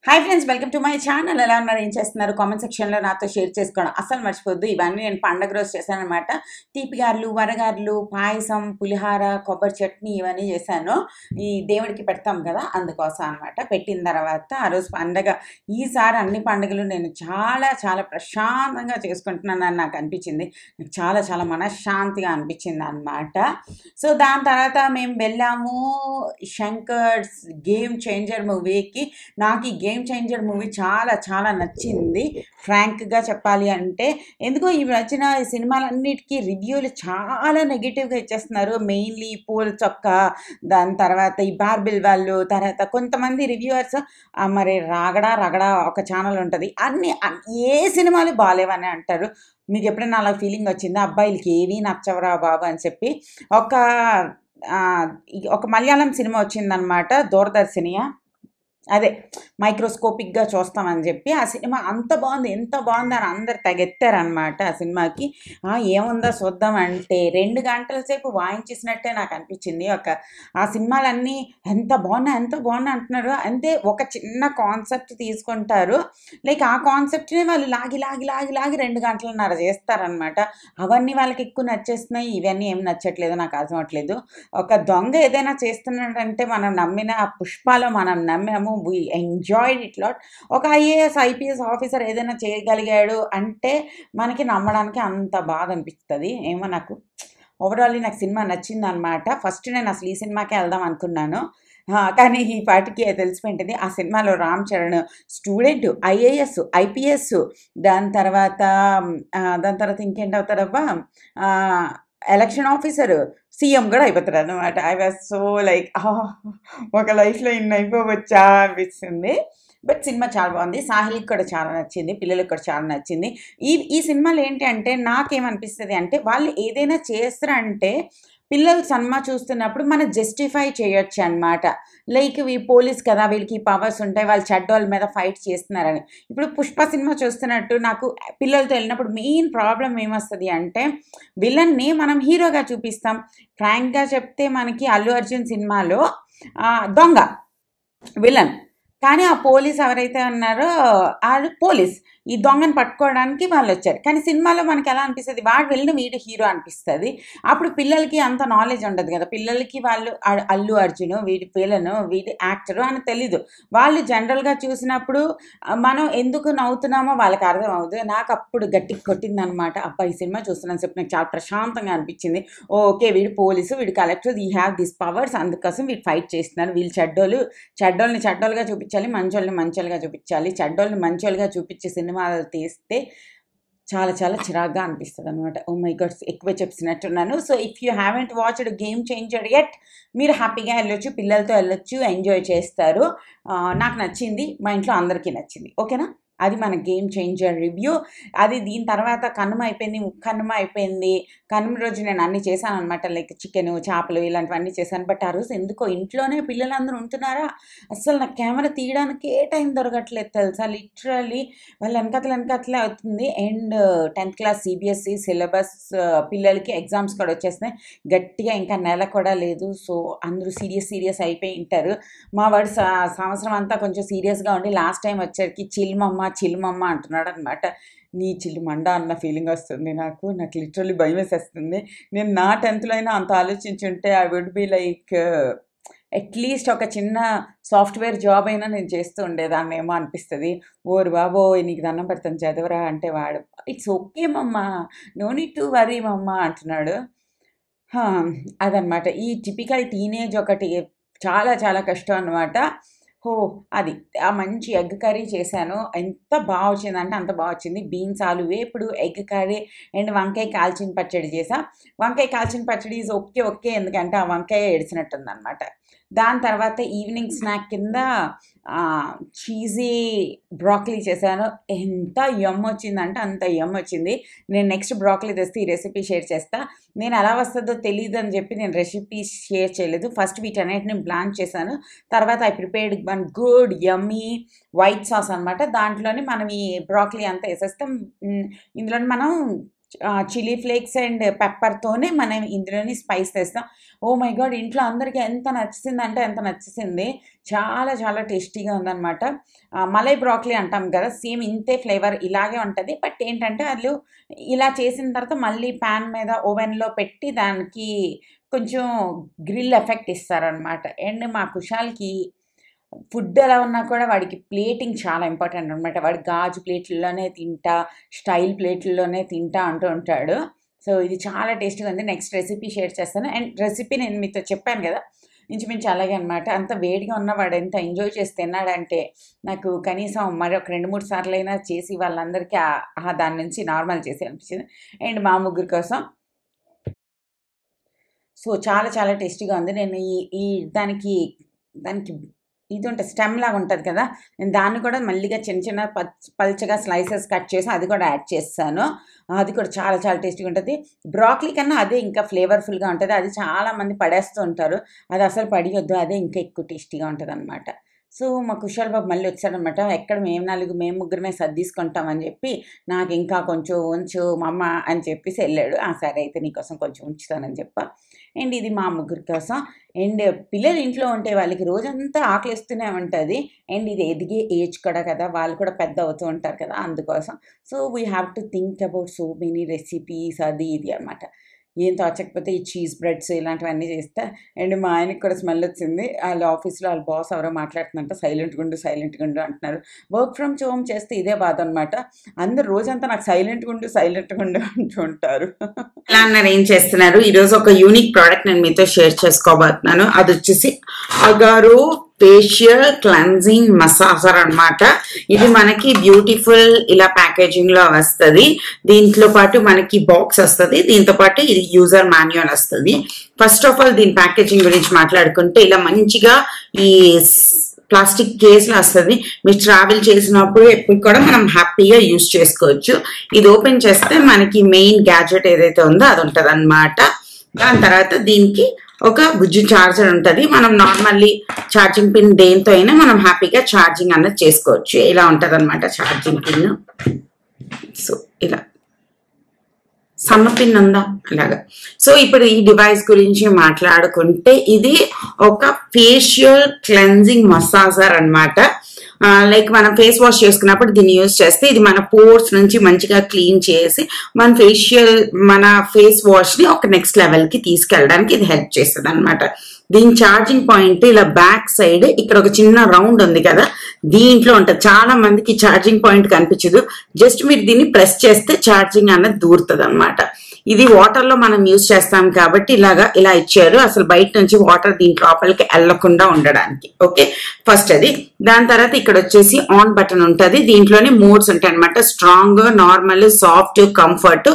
Hi friends, welcome to my channel. ఎలా ఉన్నారు, ఏం చేస్తున్నారు? కామెంట్ సెక్షన్లో నాతో షేర్ చేసుకోవడం అస్సలు మర్చిపోద్దు. ఇవన్నీ నేను పండగ రోజు చేశానమాట. తీపిగారులు, వరగారులు, పాయసం, పులిహార, కొబ్బరి చట్నీ ఇవన్నీ చేశాను. ఈ దేవుడికి పెడతాం కదా, అందుకోసం అనమాట. పెట్టిన తర్వాత ఆ రోజు పండగ. ఈసారి అన్ని పండుగలు నేను చాలా చాలా ప్రశాంతంగా చేసుకుంటున్నానని నాకు అనిపించింది. నాకు చాలా చాలా మనశ్శాంతిగా అనిపించింది అనమాట. సో దాని తర్వాత మేము వెళ్ళాము శంకర్స్ గేమ్ చేంజర్ మూవీకి. నాకు ఈ గేమ్ చేంజర్ మూవీ చాలా చాలా నచ్చింది, ఫ్రాంక్గా చెప్పాలి అంటే. ఎందుకో ఈ వచ్చిన సినిమాలన్నిటికీ రివ్యూలు చాలా నెగిటివ్గా ఇచ్చేస్తున్నారు. మెయిన్లీ పూల చొక్క, దాని తర్వాత ఈ బార్బిల్ వాళ్ళు, తర్వాత కొంతమంది రివ్యూవర్స్ మరి రగడా రగడా ఒక ఛానల్ ఉంటుంది, ఏ సినిమాలు బాగాలేవని అంటారు. మీకు ఎప్పుడైనా అలా ఫీలింగ్ వచ్చిందా? అబ్బాయిలకి ఏవీ నచ్చవరా బాబు అని చెప్పి. ఒక ఒక మలయాళం సినిమా వచ్చిందనమాట, దూరదర్శినియా, అదే మైక్రోస్కోపిక్గా చూస్తామని చెప్పి. ఆ సినిమా అంత బాగుంది, ఎంత బాగుంది అని అందరు తెగెత్తారనమాట ఆ సినిమాకి. ఏముందో చూద్దాం అంటే 2 గంటల సేపు వాయించేసినట్టే నాకు అనిపించింది. ఆ సినిమాలన్నీ ఎంత బాగున్నా అంటున్నారు. అంతే, ఒక చిన్న కాన్సెప్ట్ తీసుకుంటారు, లైక్ ఆ కాన్సెప్ట్ని వాళ్ళు లాగి లాగి లాగి లాగి 2 గంటలన్నర చేస్తారనమాట. అవన్నీ వాళ్ళకి ఎక్కువ నచ్చేస్తున్నాయి, ఇవన్నీ ఏం నచ్చట్లేదు, నాకు అర్థం అవట్లేదు. ఒక దొంగ ఏదైనా చేస్తున్నాడంటే మనం నమ్మిన ఆ పుష్పాలో మనం నమ్మాము, వీ ఎంజాయ్డ్ ఇట్ లాట్. ఒక ఐఏఎస్ ఐపీఎస్ ఆఫీసర్ ఏదైనా చేయగలిగాడు అంటే మనకి నమ్మడానికి అంత బాధ అనిపిస్తుంది. ఏమో, నాకు ఓవరాల్లీ నాకు సినిమా నచ్చింది అనమాట. ఫస్ట్ నేను అసలు ఈ సినిమాకే వెళ్దాం అనుకున్నాను, కానీ ఈ పాటికి తెలిసిపోయింది. ఆ సినిమాలో Ram Charan student, IAS IPS, దాని తర్వాత ఇంకేంటి అవుతారబ్బా, ఎలక్షన్ ఆఫీసరు, సీఎం కూడా అయిపోతారు అనమాట. ఐ వాజ్ సో లైక్ ఒక లైఫ్లో ఇన్ని అయిపోవచ్చా అనిపిస్తుంది. బట్ సినిమా చాలా బాగుంది. సాహిల్కి కూడా చాలా నచ్చింది, పిల్లలకి కూడా చాలా నచ్చింది. ఈ సినిమాలు ఏంటి అంటే నాకేమనిపిస్తుంది అంటే, వాళ్ళు ఏదైనా చేస్తారంటే పిల్లలు సినిమా చూస్తున్నప్పుడు మనం జస్టిఫై చేయొచ్చు అనమాట. లైక్ ఈ పోలీస్ కదా, వీళ్ళకి పవర్స్ ఉంటాయి, వాళ్ళు చెడ్డోళ్ళ మీద ఫైట్ చేస్తున్నారని. ఇప్పుడు పుష్ప సినిమా చూస్తున్నట్టు నాకు పిల్లలతో వెళ్ళినప్పుడు మెయిన్ ప్రాబ్లం ఏమొస్తుంది అంటే, విలన్ని మనం హీరోగా చూపిస్తాం. ఫ్రాంక్గా చెప్తే మనకి అల్లు అర్జున్ సినిమాలో దొంగ విలన్, కానీ ఆ పోలీస్ ఎవరైతే ఉన్నారో వాళ్ళు పోలీస్, ఈ దొంగను పట్టుకోవడానికి వాళ్ళు వచ్చారు. కానీ సినిమాలో మనకి ఎలా అనిపిస్తుంది, వాడు వెళ్ళిన వీడు హీరో అనిపిస్తుంది. అప్పుడు పిల్లలకి అంత నాలెడ్జ్ ఉండదు కదా, పిల్లలకి వాళ్ళు అల్లు అర్జును వీడి విలను వీడి యాక్టరు అని తెలీదు. వాళ్ళు జనరల్గా చూసినప్పుడు మనం ఎందుకు నవ్వుతున్నామో వాళ్ళకి అర్థం అవ్వదు. నాకు అప్పుడు గట్టిగా కొట్టిందనమాట. అబ్బా, ఈ సినిమా చూస్తున్నాను చెప్పి నాకు చాలా ప్రశాంతంగా అనిపించింది. ఓకే, వీడు పోలీసు, వీడు కలెక్టర్, ఈ హ్యావ్ దిస్ పవర్స్, అందుకోసం వీడు ఫైట్ చేస్తున్నారు. వీళ్ళు చెడ్డోళ్ళని చెడ్డోళ్ళుగా చూపించాలి, మంచోళ్ళని మంచోళ్ళుగా చూపించాలి. చెడ్డోళ్ళని మంచోళ్ళుగా చూపించే సినిమాలు తీస్తే చాలా చాలా చిరాగ్గా అనిపిస్తుంది అనమాట. ఓ మై గాడ్, ఎక్కువ చెప్పినట్టున్నాను. So if you haven't watched Game Changer yet, మీరు హ్యాపీగా వెళ్ళొచ్చు, పిల్లలతో వెళ్ళొచ్చు, ఎంజాయ్ చేస్తారు. నాకు నచ్చింది, మా ఇంట్లో అందరికీ నచ్చింది. ఓకేనా, అది మన గేమ్ చేంజర్ రివ్యూ. దీని తర్వాత కనుమ అయిపోయింది, ముక్కనుమ అయిపోయింది. కనుమ రోజు నేను అన్నీ చేశాను అనమాట, లైక్ చికెను, చేపలు ఇలాంటివన్నీ చేశాను. బట్ ఆ రోజు ఎందుకో ఇంట్లోనే పిల్లలందరూ ఉంటున్నారా, అస్సలు నాకు కెమెరా తీయడానికి ఏ టైం దొరకట్లేదు తెలుసా. లిటరల్లీ వాళ్ళు వెనకట్లే అవుతుంది. And 10th class CBSE syllabus పిల్లలకి ఎగ్జామ్స్ కూడా వచ్చేస్తున్నాయి గట్టిగా, ఇంకా నెల కూడా లేదు. సో అందరూ సీరియస్ అయిపోయి ఉంటారు. మా వాడు సంవత్సరం అంతా కొంచెం సీరియస్గా ఉండి లాస్ట్ టైం వచ్చేసరికి చిల్మమ్మ అంటున్నాడు అనమాట. నీ చిల్లు మండ అన్న ఫీలింగ్ వస్తుంది నాకు లిటరల్లీ భయం వేసేస్తుంది. నేను నా 10th అయినా అంత ఆలోచించుంటే I would be like at least ఒక చిన్న సాఫ్ట్వేర్ జాబ్ అయినా నేను చేస్తూ ఉండేదాన్ని ఏమో అనిపిస్తుంది. ఓరు బాబోయ్, నీకు దండం పెడతాను చదవరా అంటే వాడు ఇట్స్ ఓకే మమ్మ, నో నీడ్ టు వరీ మమ్మ అంటున్నాడు. అదనమాట ఈ టిపికల్ టీనేజ్. ఒకటి చాలా చాలా కష్టం అనమాట. అది ఆ మంచి ఎగ్ కర్రీ చేశాను, ఎంత బాగా వచ్చిందంటే అంత బాగా వచ్చింది. బీన్స్, ఆలు వేపుడు, ఎగ్ కర్రీ అండ్ వంకాయ కాల్చిన పచ్చడి చేసా. వంకాయ కాల్చిన పచ్చడి ఈజ్ ఓకే, ఎందుకంటే ఆ వంకాయ ఏడిచినట్టుంది అనమాట. దాని తర్వాత ఈవినింగ్ స్నాక్ కింద చీజీ బ్రాకలీ చేశాను. ఎంత యమ్ వచ్చిందంటే అంత యమ్ వచ్చింది. నేను నెక్స్ట్ బ్రాకలీ తెస్తే ఈ రెసిపీ షేర్ చేస్తా. నేను ఎలా వస్తుందో తెలియదు అని చెప్పి నేను రెసిపీ షేర్ చేయలేదు. ఫస్ట్ వీటన్నిటిని బ్లాంచ్ చేశాను, తర్వాత I prepared one good yummy white sauce అనమాట. దాంట్లోనే మనం ఈ బ్రాకలీ అంతా వేసేస్తాం. ఇందులో మనం చిల్లీ ఫ్లేక్స్ అండ్ పెప్పర్తోనే మనం ఇందులోని స్పైస్ వేస్తాం. ఓ మై గాడ్, ఇంట్లో అందరికీ ఎంత నచ్చిందంటే ఎంత నచ్చేసింది. చాలా చాలా టేస్టీగా ఉందన్నమాట. మలై బ్రాక్లీ అంటాం కదా, సేమ్ ఇంతే ఫ్లేవర్ ఇలాగే ఉంటుంది. బట్ ఏంటంటే వాళ్ళు ఇలా చేసిన తర్వాత మళ్ళీ ప్యాన్ మీద ఓవెన్లో పెట్టి దానికి కొంచెం గ్రిల్ ఎఫెక్ట్ ఇస్తారనమాట. అండ్ మా కుషాల్కి ఫుడ్ ఎలా ఉన్నా కూడా వాడికి ప్లేటింగ్ చాలా ఇంపార్టెంట్ అనమాట. వాడు గాజు ప్లేట్లలోనే తింటా, స్టైల్ ప్లేట్లలోనే తింటా అంటూ ఉంటాడు. సో ఇది చాలా టేస్టీగా ఉంది. నెక్స్ట్ రెసిపీ షేర్ చేస్తాను. అండ్ రెసిపీ నేను మీతో చెప్పాను కదా, ఇంచుమించు అలాగే అనమాట. అంత వేడిగా ఉన్న వాడు ఎంత ఎంజాయ్ చేసి తిన్నాడంటే నాకు కనీసం మరి ఒక 2-3 సార్లు అయినా చేసి వాళ్ళందరికీ దాని నుంచి నార్మల్ చేసి అనిపించింది. అండ్ మా ముగ్గురు కోసం సో చాలా చాలా టేస్టీగా ఉంది. నేను ఈ దానికి ఇది ఉంటుంది, స్టెమ్ లాగా ఉంటుంది కదా, నేను దాన్ని కూడా మళ్ళీగా చిన్న చిన్న పల్చగా స్లైసెస్ కట్ చేసి అది కూడా యాడ్ చేస్తాను. అది కూడా చాలా చాలా టేస్టీగా ఉంటుంది. బ్రాక్లీ కన్నా అదే ఇంకా ఫ్లేవర్ఫుల్గా ఉంటుంది. అది చాలామంది పడేస్తూ ఉంటారు, అది అసలు పడియొద్దు, అదే ఇంకా ఎక్కువ టేస్టీగా ఉంటుంది అనమాట. సో మా కుషాల్ బాబు మళ్ళీ వచ్చాడనమాట. ఎక్కడ మేము ముగ్గురమే సర్దీసుకుంటామని చెప్పి నాకు ఇంకా కొంచెం ఉంచు మమ్మ అని చెప్పేసి వెళ్ళాడు. సరే అయితే నీకోసం కొంచెం ఉంచుతానని చెప్పా. అండ్ ఇది మా ముగ్గురి కోసం. అండ్ పిల్లలు ఇంట్లో ఉంటే వాళ్ళకి రోజంతా ఆకలిస్తూనే ఉంటుంది. అండ్ ఇది ఎదిగే ఏజ్ కూడా కదా, వాళ్ళు కూడా పెద్ద అవుతూ ఉంటారు కదా, అందుకోసం. So we have to think about so many recipes, అది ఇది అనమాట. ఏం తోచకపోతే ఈ చీజ్ బ్రెడ్స్ ఇలాంటివన్నీ చేస్తా. అండ్ మా ఆయనకి కూడా స్మెల్ వచ్చింది. వాళ్ళ ఆఫీస్లో వాళ్ళ బాస్ ఎవరో మాట్లాడుతుందంట, సైలెంట్గా ఉండు అంటున్నారు. వర్క్ ఫ్రమ్ హోమ్ చేస్తే ఇదే బాధ అనమాట. అందరు రోజంతా నాకు సైలెంట్గా ఉండు అంటూ ఉంటారు. ఎలా అన్నారు, ఏం చేస్తున్నారు? ఈరోజు ఒక యూనిక్ ప్రోడక్ట్ నేను మీతో షేర్ చేసుకోబోతున్నాను. అది వచ్చేసి అగారో ఫేషియల్ క్లెన్జింగ్ మసాజర్ అనమాట. ఇది మనకి బ్యూటిఫుల్ ఇలా ప్యాకేజింగ్ లో వస్తుంది. దీంట్లో పాటు మనకి బాక్స్ వస్తుంది, దీంతో పాటు ఇది యూజర్ మాన్యువల్ వస్తుంది. ఫస్ట్ ఆఫ్ ఆల్ దీని ప్యాకేజింగ్ గురించి మాట్లాడుకుంటే ఇలా మంచిగా ఈ ప్లాస్టిక్ కేసులో వస్తుంది. మీరు ట్రావెల్ చేసినప్పుడు ఎప్పుడు కూడా మనం హ్యాపీగా యూజ్ చేసుకోవచ్చు. ఇది ఓపెన్ చేస్తే మనకి మెయిన్ గ్యాడ్జెట్ ఏదైతే ఉందో అది ఉంటుంది అనమాట. దాని తర్వాత దీనికి ఒక బుజ్జి ఛార్జర్ ఉంటుంది. మనం నార్మల్లీ ఛార్జింగ్ పిన్ దేంతో అయినా మనం హ్యాపీగా ఛార్జింగ్ అన్నది చేసుకోవచ్చు. ఇలా ఉంటుంది అనమాట ఛార్జింగ్ పిన్. సో ఇలా సన్న పిన్ ఉందా అలాగా. సో ఇప్పుడు ఈ డివైస్ గురించి మాట్లాడుకుంటే ఇది ఒక ఫేషియల్ క్లెన్జింగ్ మసాజర్ అనమాట. లైక్ మనం ఫేస్ వాష్ చేసుకున్నప్పుడు దీన్ని యూజ్ చేస్తే ఇది మన పోర్స్ నుంచి మంచిగా క్లీన్ చేసి మన ఫేస్ వాష్ ని ఒక నెక్స్ట్ లెవెల్ కి తీసుకెళ్ళడానికి ఇది హెల్ప్ చేస్తుంది అనమాట. దీని ఛార్జింగ్ పాయింట్ ఇలా బ్యాక్ సైడ్ ఇక్కడ ఒక చిన్న రౌండ్ ఉంది కదా, దీంట్లో ఉంటుంది. చాలా మందికి ఛార్జింగ్ పాయింట్ కనిపించదు, జస్ట్ మీరు దీన్ని ప్రెస్ చేస్తే ఛార్జింగ్ అన్నది దూరుతుంది అనమాట. ఇది వాటర్ లో మనం యూజ్ చేస్తాం కాబట్టి ఇలా ఇచ్చారు, అసలు బయట నుంచి వాటర్ దీని లోపలికి వెళ్లకుండా ఉండడానికి. ఓకే, ఫస్ట్ అది. దాని తర్వాత ఇక్కడ వచ్చేసి ఆన్ బటన్ ఉంటుంది. దీంట్లోనే మోడ్స్ ఉంటాయి అనమాట, strong, normal, soft, comfort,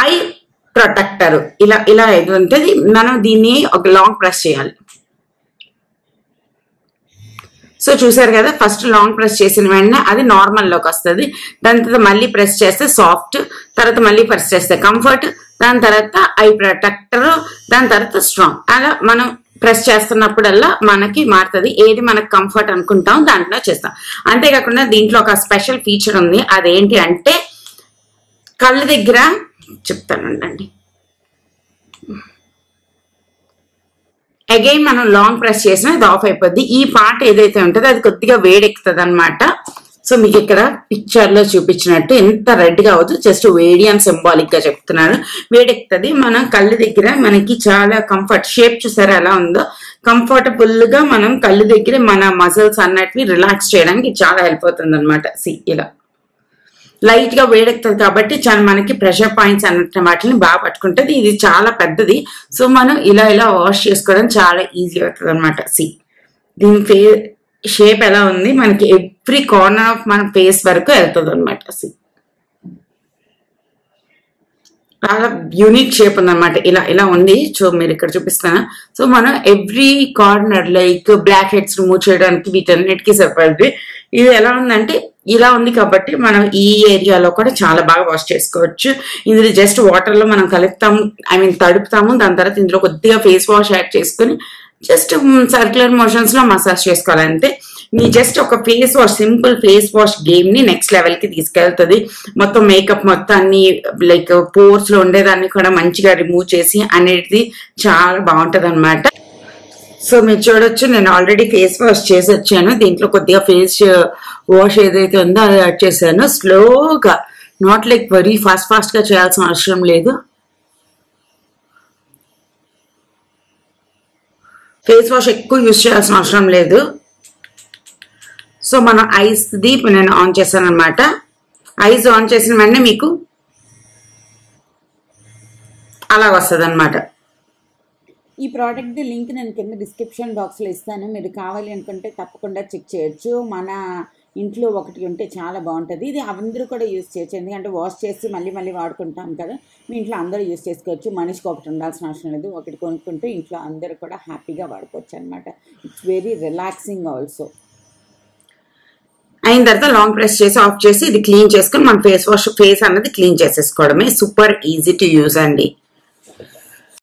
I protector, ఇలా ఇది ఉంటుంది. మనం దీన్ని ఒక లాంగ్ ప్రెస్ చేయాలి. సో చూసారు కదా, ఫస్ట్ లాంగ్ ప్రెస్ చేసిన వెంటనే అది నార్మల్ లోకి వస్తుంది. దాని తర్వాత మళ్ళీ ప్రెస్ చేస్తే సాఫ్ట్, తర్వాత మళ్ళీ ప్రెస్ చేస్తే కంఫర్ట్, దాని తర్వాత ఐ ప్రొటెక్టర్, దాని తర్వాత స్ట్రాంగ్. అలా మనం ప్రెస్ చేస్తున్నప్పుడల్లా మనకి మారుతుంది. ఏది మనకు కంఫర్ట్ అనుకుంటాం దాంట్లో చేస్తాం. అంతేకాకుండా దీంట్లో ఒక స్పెషల్ ఫీచర్ ఉంది. అదేంటి అంటే కళ్ళ దగ్గర చెప్తానండి. అగైన్ మనం లాంగ్ ప్రెస్ చేసినా ఇది ఆఫ్ అయిపోద్ది. ఈ పార్ట్ ఏదైతే ఉంటుందో అది కొద్దిగా వేడెక్కుతుంది అనమాట. సో మీకు ఇక్కడ పిక్చర్ లో చూపించినట్టు ఎంత రెడ్ గా అవ్వదు, జస్ట్ వేడి అని సింబాలిక్ గా చెప్తున్నాను. వేడెక్కుతుంది. మన కళ్ళు దగ్గర మనకి చాలా కంఫర్ట్, షేప్ చూసారా ఎలా ఉందో, కంఫర్టబుల్ గా మనం కళ్ళు దగ్గర మన మజిల్స్ అన్నటివి రిలాక్స్ చేయడానికి చాలా హెల్ప్ అవుతుంది అనమాట. ఇలా లైట్ గా వేడెక్కుతుంది కాబట్టి చాలా మనకి ప్రెషర్ పాయింట్స్ అన్నట్టు వాటిని బాగా పట్టుకుంటుంది. ఇది చాలా పెద్దది, సో మనం ఇలా వాష్ చేసుకోవడం చాలా ఈజీ అవుతుంది అనమాట. దీని షేప్ ఎలా ఉంది, మనకి ఎవ్రీ కార్నర్ ఆఫ్ మన ఫేస్ వరకు వెళ్తుంది అనమాట. చాలా యూనిక్ షేప్ ఉందన్నమాట. ఇలా ఉంది. సో మీరు ఇక్కడ చూపిస్తాను. సో మనం every corner like blackheads remove చేయడానికి వీటన్నిటికీ సరిపడుతుంది. ఇది ఎలా ఉందంటే ఇలా ఉంది కాబట్టి మనం ఈ ఏరియాలో కూడా చాలా బాగా వాష్ చేసుకోవచ్చు. ఇందులో జస్ట్ వాటర్ లో మనం కలుపుతాము, తడుపుతాము. దాని తర్వాత ఇందులో కొద్దిగా ఫేస్ వాష్ యాడ్ చేసుకుని జస్ట్ సర్క్యులర్ మోషన్స్ లో మసాజ్ చేసుకోవాలంటే మీ జస్ట్ ఒక face wash, simple face wash game ని నెక్స్ట్ లెవెల్ కి తీసుకెళ్తుంది. మొత్తం మేకప్ మొత్తాన్ని లైక్ పోర్స్ లో ఉండేదాన్ని కూడా మంచిగా రిమూవ్ చేసి అనేది చాలా బాగుంటది అనమాట. సో మీరు చూడొచ్చు, నేను ఆల్రెడీ ఫేస్ వాష్ చేసి వచ్చాను. దీంట్లో కొద్దిగా ఫేస్ వాష్ ఏదైతే ఉందో అది యాడ్ చేశాను. స్లోగా, నాట్ లైక్ వెరీ ఫాస్ట్ గా చేయాల్సిన అవసరం లేదు. ఫేస్ వాష్ ఎక్కువ యూజ్ చేయాల్సిన అవసరం లేదు. సో మనం ఐస్ది నేను ఆన్ చేశాను అనమాట. ఐస్ ఆన్ చేసిన వెంటనే మీకు అలా వస్తుంది అనమాట. ఈ ప్రోడక్ట్ లింక్ నేను కింద డిస్క్రిప్షన్ బాక్స్లో ఇస్తాను. మీరు కావాలి అనుకుంటే తప్పకుండా చెక్ చేయొచ్చు. మన ఇంట్లో ఒకటి ఉంటే చాలా బాగుంటుంది. ఇది అందరూ కూడా యూజ్ చేయొచ్చు, ఎందుకంటే వాష్ చేసి మళ్ళీ మళ్ళీ వాడుకుంటాం కదా. మీ ఇంట్లో అందరూ యూజ్ చేసుకోవచ్చు. మనిషికి ఒకటి ఉండాల్సిన అవసరం లేదు. ఒకటి కొనుక్కుంటే ఇంట్లో అందరూ కూడా హ్యాపీగా వాడుకోవచ్చు అనమాట. It's very relaxing also. అయిన తర్వాత లాంగ్ ప్రెస్ చేసి ఆఫ్ చేసి ఇది క్లీన్ చేసుకుని మన ఫేస్ అన్నది క్లీన్ చేసేసుకోవడమే. సూపర్ ఈజీ టు యూజ్ అండి.